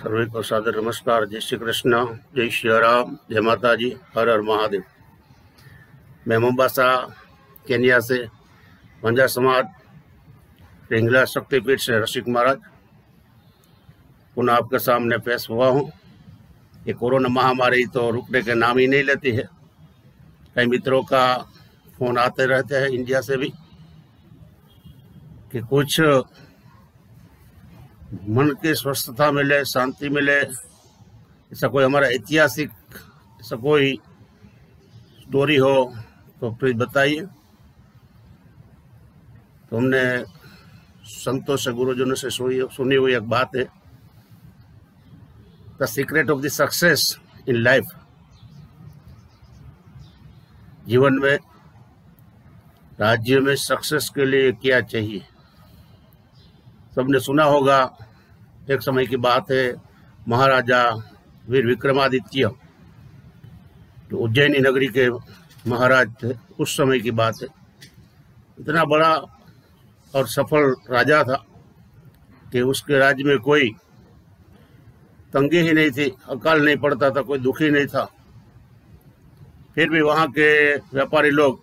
सर्वे को सादर नमस्कार। जय श्री कृष्ण, जय श्री राम, जय माता जी, हर हर महादेव। मैं मोम्बासा केन्या से वंजा समाज हिंगला शक्तिपीठ से रसिक महाराज पुनः आपके सामने पेश हुआ हूँ। ये कोरोना महामारी तो रुकने के नाम ही नहीं लेती है। कई मित्रों का फोन आते रहते हैं इंडिया से भी कि कुछ मन की स्वस्थता मिले, शांति मिले, ऐसा कोई हमारा ऐतिहासिक ऐसा कोई स्टोरी हो तो प्लीज बताइए। तो हमने संतों से, गुरुजनों से सुनी हुई एक बात है, the secret of the success in life. जीवन में, राज्य में सक्सेस के लिए क्या चाहिए। सबने सुना होगा, एक समय की बात है, महाराजा वीर विक्रमादित्य जो उज्जैनी नगरी के महाराज थे, उस समय की बात है। इतना बड़ा और सफल राजा था कि उसके राज्य में कोई तंगी ही नहीं थी, अकाल नहीं पड़ता था, कोई दुखी नहीं था। फिर भी वहाँ के व्यापारी लोग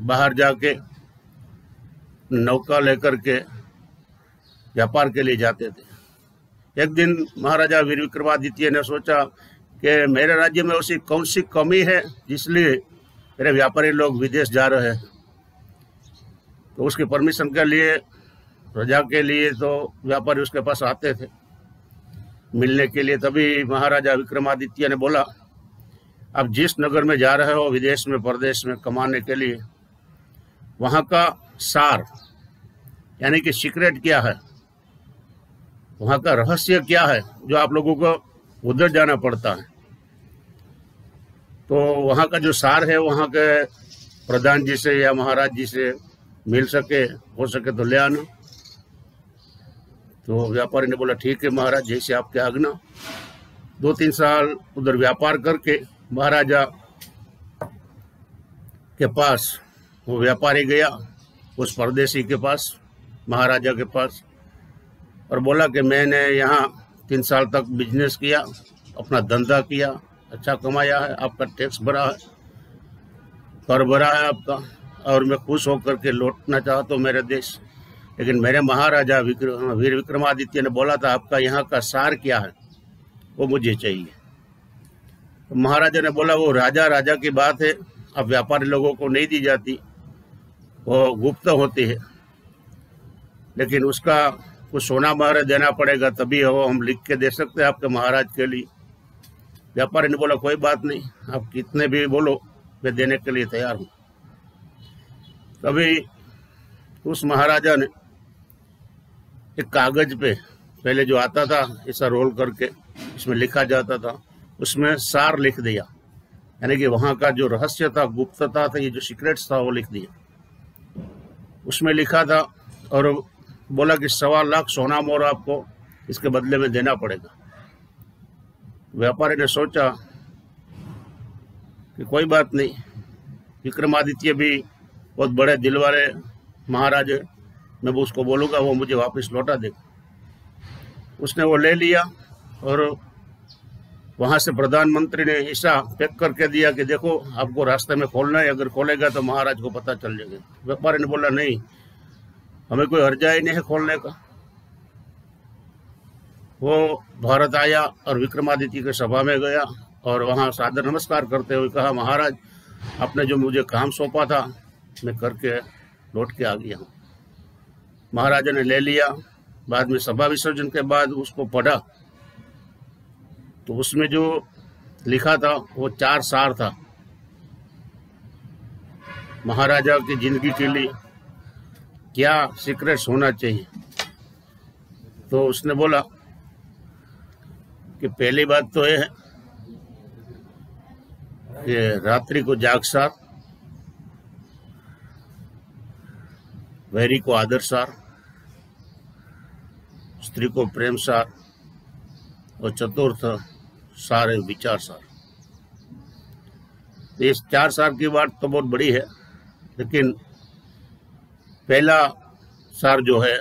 बाहर जाके नौका लेकर के व्यापार के लिए जाते थे। एक दिन महाराजा वीर विक्रमादित्य ने सोचा कि मेरे राज्य में ऐसी कौन सी कमी है जिसलिए मेरे व्यापारी लोग विदेश जा रहे हैं। तो उसकी परमिशन के लिए, प्रजा के लिए, तो व्यापारी उसके पास आते थे मिलने के लिए। तभी महाराजा विक्रमादित्य ने बोला, आप जिस नगर में जा रहे हो, विदेश में, परदेश में कमाने के लिए, वहाँ का सार यानी कि सीक्रेट क्या है, वहाँ का रहस्य क्या है जो आप लोगों को उधर जाना पड़ता है। तो वहाँ का जो सार है, वहाँ के प्रधान जी से या महाराज जी से मिल सके, हो सके तो ले आना। तो व्यापारी ने बोला, ठीक है महाराज, जैसे आपके आज्ञा। 2-3 साल उधर व्यापार करके महाराजा के पास वो व्यापारी गया, उस परदेसी के पास, महाराजा के पास, और बोला कि मैंने यहाँ 3 साल तक बिजनेस किया, अपना धंधा किया, अच्छा कमाया है, आपका टैक्स भरा है, कर भरा है आपका, और मैं खुश होकर के लौटना चाहता हूँ मेरे देश। लेकिन मेरे महाराजा वीर विक्रमादित्य ने बोला था, आपका यहाँ का सार क्या है, वो मुझे चाहिए। तो महाराजा ने बोला, वो राजा की बात है, अब व्यापारी लोगों को नहीं दी जाती, वो गुप्त होती है, लेकिन उसका कुछ सोना महर देना पड़ेगा, तभी वो हम लिख के दे सकते हैं आपके महाराज के लिए। व्यापारी ने बोला, कोई बात नहीं, आप कितने भी बोलो, मैं देने के लिए तैयार हूँ। तभी उस महाराजा ने एक कागज पे, पहले जो आता था ऐसा रोल करके, इसमें लिखा जाता था, उसमें सार लिख दिया, यानी कि वहाँ का जो रहस्य था, गुप्तता था, ये जो सीक्रेट्स था, वो लिख दिया। उसमें लिखा था और बोला कि 1.25 लाख सोना मोहर आपको इसके बदले में देना पड़ेगा। व्यापारी ने सोचा कि कोई बात नहीं, विक्रमादित्य भी बहुत बड़े दिल वाले महाराज है, मैं वो उसको बोलूँगा, वो मुझे वापस लौटा देगा। उसने वो ले लिया और वहाँ से प्रधानमंत्री ने ऐसा पैक करके दिया कि देखो, आपको रास्ते में खोलना है, अगर खोलेगा तो महाराज को पता चल जाएगा। व्यापारी ने बोला, नहीं, हमें कोई हर्जा ही नहीं है खोलने का। वो भारत आया और विक्रमादित्य के सभा में गया और वहाँ सादर नमस्कार करते हुए कहा, महाराज, आपने जो मुझे काम सौंपा था, मैं करके लौट के आ गया हूँ। महाराजा ने ले लिया। बाद में सभा विसर्जन के बाद उसको पढ़ा, तो उसमें जो लिखा था वो 4 सार था महाराजा की जिंदगी के लिए, क्या सीक्रेट्स होना चाहिए। तो उसने बोला कि पहली बात तो ये है कि रात्रि को जाग सार, वैरी को आदर सार, स्त्री को प्रेम सार, और चतुर्थ सार है विचार सार। इस 4 सार की बात तो बहुत बड़ी है, लेकिन पहला सार जो है,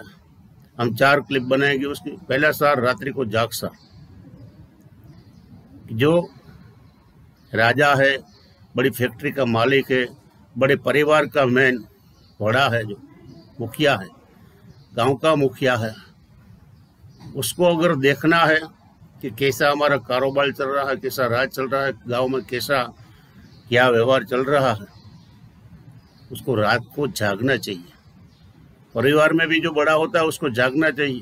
हम 4 क्लिप बनाएंगे उसकी। पहला सार, रात्रि को जाग सार। कि जो राजा है, बड़ी फैक्ट्री का मालिक है, बड़े परिवार का मेन बड़ा है, जो मुखिया है, गांव का मुखिया है, उसको अगर देखना है कि कैसा हमारा कारोबार चल रहा है, कैसा राज चल रहा है, गांव में कैसा क्या व्यवहार चल रहा है, उसको रात को जागना चाहिए। परिवार में भी जो बड़ा होता है उसको जागना चाहिए,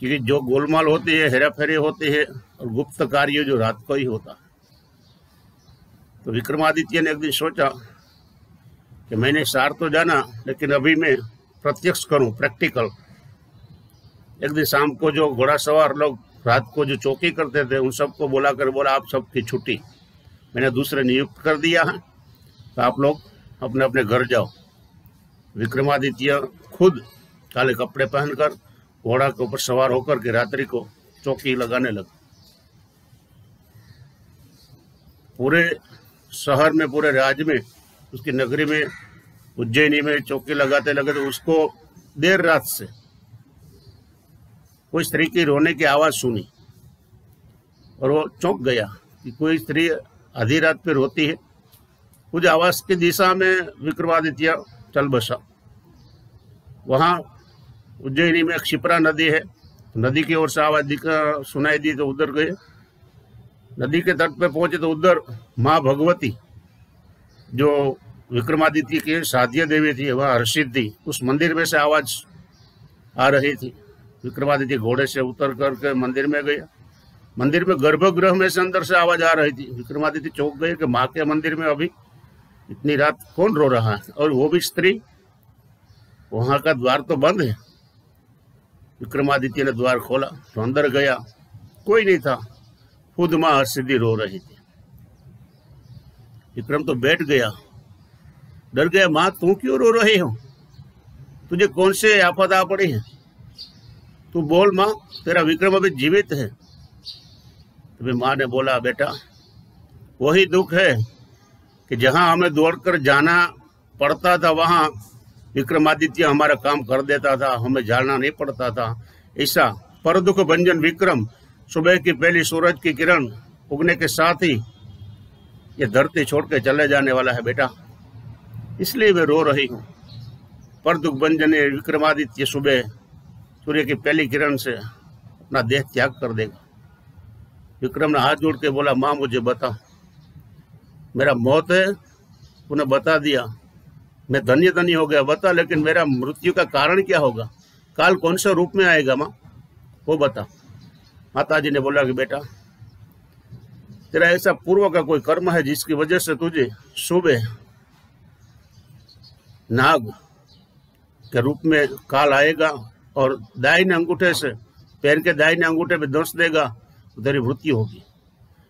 क्योंकि जो गोलमाल होती है, हेरा फेरी होती है और गुप्त कार्य जो रात को ही होता है। तो विक्रमादित्य ने एक दिन सोचा कि मैंने सार तो जाना, लेकिन अभी मैं प्रत्यक्ष करूं, प्रैक्टिकल। एक दिन शाम को जो घोड़ा सवार लोग रात को जो चौकी करते थे, उन सबको बोला आप सबकी छुट्टी मैंने दूसरे नियुक्त कर दिया है, तो आप लोग अपने अपने घर जाओ। विक्रमादित्य खुद काले कपड़े पहनकर घोड़ा के ऊपर सवार होकर के रात्रि को चौकी लगाने लगा। पूरे शहर में, पूरे राज्य में, उसकी नगरी में, उज्जैनी में चौकी लगाते लगे तो उसको देर रात से कोई स्त्री की रोने की आवाज सुनी और वो चौंक गया कि कोई स्त्री आधी रात पे रोती है। कुछ आवाज की दिशा में विक्रमादित्य चल बसा। वहां उज्जैनी में क्षिप्रा नदी है, नदी की ओर से आवाज सुनाई दी तो उधर गए। नदी के तट पे पहुंचे तो उधर माँ भगवती, जो विक्रमादित्य की साध्य देवी थी, वह हर्षित थी। उस मंदिर में से आवाज आ रही थी। विक्रमादित्य घोड़े से उतर करके मंदिर में गया। मंदिर में गर्भगृह में से अंदर से आवाज आ रही थी। विक्रमादित्य चौंक गए कि माँ के मंदिर में अभी इतनी रात कौन रो रहा है, और वो भी स्त्री। वहां का द्वार तो बंद है। विक्रमादित्य ने द्वार खोला तो अंदर गया, कोई नहीं था। खुद माँ हर्षिद्धि रो रही थी। विक्रम तो बैठ गया, डर गया। माँ तू क्यों रो रही हो? तुझे कौन से आफत आ पड़ी है? तू बोल माँ, तेरा विक्रम अभी जीवित है। तो माँ ने बोला, बेटा वही दुख है कि जहां हमें दौड़कर जाना पड़ता था वहां विक्रमादित्य हमारा काम कर देता था, हमें जाना नहीं पड़ता था। ऐसा पर दुख भंजन विक्रम सुबह की पहली सूरज की किरण उगने के साथ ही ये धरती छोड़ के चले जाने वाला है बेटा, इसलिए मैं रो रही हूँ। पर दुख भंजन विक्रमादित्य सुबह सूर्य की पहली किरण से अपना देह त्याग कर देगा। विक्रम ने हाथ जोड़ के बोला, माँ मुझे बता, मेरा मौत है तूने बता दिया, मैं धन्य धन्य हो गया, बता, लेकिन मेरा मृत्यु का कारण क्या होगा? काल कौन से रूप में आएगा माँ, वो बता। माताजी ने बोला कि बेटा तेरा ऐसा पूर्व का कोई कर्म है जिसकी वजह से तुझे सुबह नाग के रूप में काल आएगा और दाहिने अंगूठे से, पैर के दाहिने अंगूठे पे दंश देगा तो तेरी मृत्यु होगी।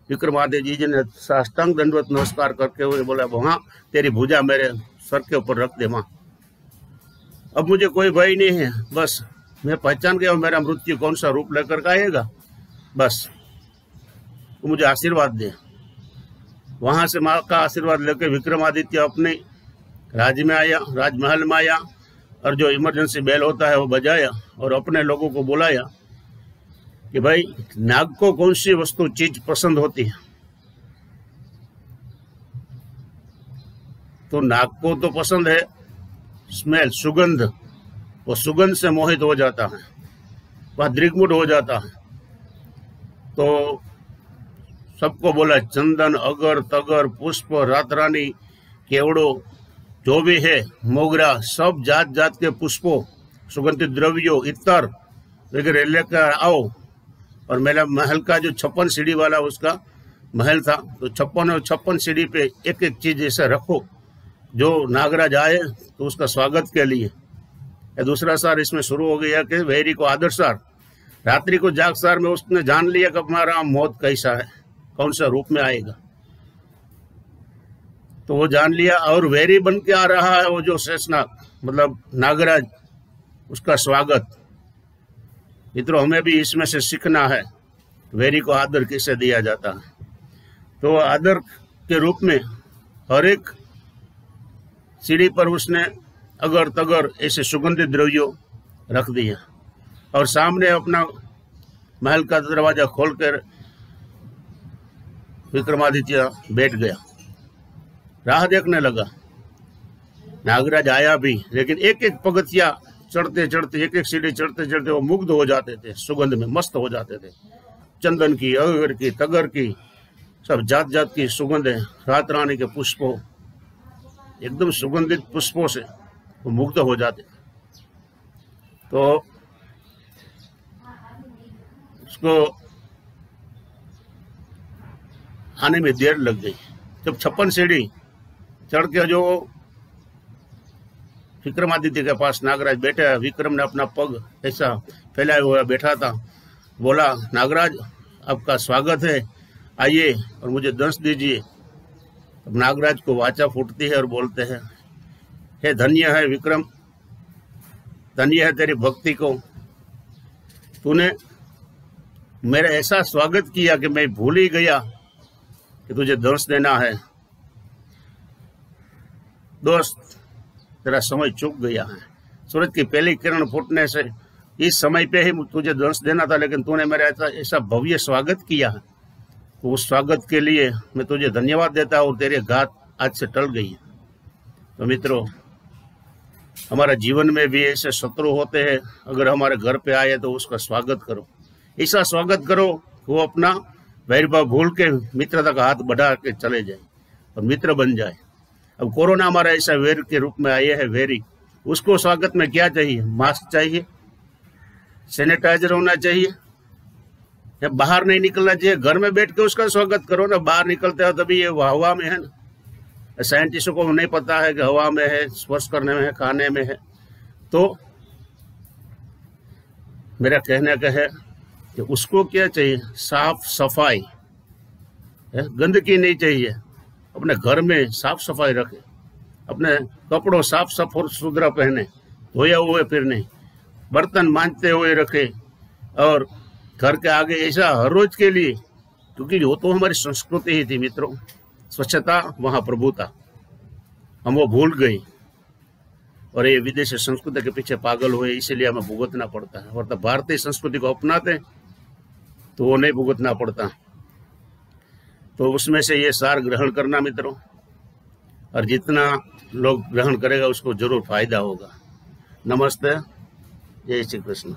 विक्रमादित्य जी ने साष्टांग दंडवत नमस्कार करके हुए बोला, वहां तेरी भुजा मेरे सर के ऊपर रख दे माँ, अब मुझे कोई भय नहीं है। बस मैं पहचान गया हूं मेरा मृत्यु कौन सा रूप लेकर के आएगा, बस तो मुझे आशीर्वाद दे। वहां से माँ का आशीर्वाद लेकर विक्रमादित्य अपने राज्य में आया, राजमहल में आया, और जो इमरजेंसी बेल होता है वो बजाया और अपने लोगों को बुलाया कि भाई नाग को कौन सी वस्तु चीज पसंद होती है। तो नाग को तो पसंद है स्मेल, सुगंध, वो सुगंध से मोहित हो जाता है, वह दृग्मुट हो जाता है। तो सबको बोला चंदन, अगर, तगर, पुष्प, रातरानी, केवड़ो, जो भी है, मोगरा, सब जात जात के पुष्पों, सुगंधित द्रव्यों, इत्र वगैरह लेकर आओ। और मेरा महल का जो 56 सीढ़ी वाला उसका महल था, तो 56 सीढ़ी पे एक एक चीज ऐसे रखो जो नागराज आए तो उसका स्वागत के लिए। दूसरा सार इसमें शुरू हो गया कि वैरी को आदर सार, रात्रि को जाग सार में उसने जान लिया कि हमारा मौत कैसा है, कौन सा रूप में आएगा, तो वो जान लिया। और वैरी बन के आ रहा है वो जो शेषनाग मतलब नागराज, उसका स्वागत। मित्रों हमें भी इसमें से सीखना है वैरी को आदर किसे दिया जाता है। तो आदर के रूप में हर एक सीढ़ी पर उसने अगर तगर ऐसे सुगंधित द्रव्यों रख दिया और सामने अपना महल का दरवाजा खोलकर विक्रमादित्य बैठ गया, राह देखने लगा। नागराज आया भी, लेकिन एक एक पगथिया चढ़ते चढ़ते, एक एक सीढ़ी चढ़ते चढ़ते वो मुग्ध हो जाते थे, सुगंध में मस्त हो जाते थे। चंदन की, अगर की, तगर की, सब जात जात की सुगंधें, रात रानी के पुष्पों, एकदम सुगंधित पुष्पों से वो मुग्ध हो जाते। तो उसको आने में देर लग गई। जब 56 सीढ़ी चढ़ के जो विक्रमादित्य के पास नागराज बैठे, विक्रम ने अपना पग ऐसा फैलाया हुआ बैठा था। बोला, नागराज आपका स्वागत है, आइए और मुझे दंश दीजिए। अब नागराज को वाचा फूटती है और बोलते हैं, हे धन्य है विक्रम, धन्य है तेरी भक्ति को, तूने मेरा ऐसा स्वागत किया कि मैं भूल ही गया कि तुझे दंश देना है। दोस्त, तेरा समय चूक गया है। सूरज की पहली किरण फूटने से इस समय पे ही तुझे दंश देना था, लेकिन तूने मेरा ऐसा भव्य स्वागत किया है, तो उस स्वागत के लिए मैं तुझे धन्यवाद देता हूँ और तेरे घात आज से टल गई है। तो मित्रों, हमारा जीवन में भी ऐसे शत्रु होते हैं, अगर हमारे घर पे आए तो उसका स्वागत करो, ऐसा स्वागत करो वो अपना वैरभाव भूल के मित्रता का हाथ बढ़ा के चले जाए और मित्र बन जाए। अब कोरोना हमारा ऐसा वैर के रूप में आए है, वैरी, उसको स्वागत में क्या चाहिए? मास्क चाहिए, सैनिटाइजर होना चाहिए, या बाहर नहीं निकलना चाहिए, घर में बैठ के उसका स्वागत करो ना। बाहर निकलते हो तभी ये हवा में है ना, साइंटिस्टों को नहीं पता है कि हवा में है, स्पर्श करने में है, खाने में है। तो मेरा कहने का है कि उसको क्या चाहिए? साफ सफाई, गंदगी नहीं चाहिए। अपने घर में साफ सफाई रखे, अपने कपड़ों साफ सुथरा पहने, धोया हुए फिरने, बर्तन मांजते हुए रखे, और घर के आगे ऐसा हर रोज के लिए, क्योंकि वो तो हमारी संस्कृति ही थी मित्रों, स्वच्छता वहाँ प्रभुता, हम वो भूल गई और ये विदेशी संस्कृति के पीछे पागल हुए, इसीलिए हमें भुगतना पड़ता है। और तो भारतीय संस्कृति को अपनाते तो वो नहीं भुगतना पड़ता। तो उसमें से ये सार ग्रहण करना मित्रों, और जितना लोग ग्रहण करेगा उसको जरूर फायदा होगा। नमस्ते, जय श्री कृष्ण।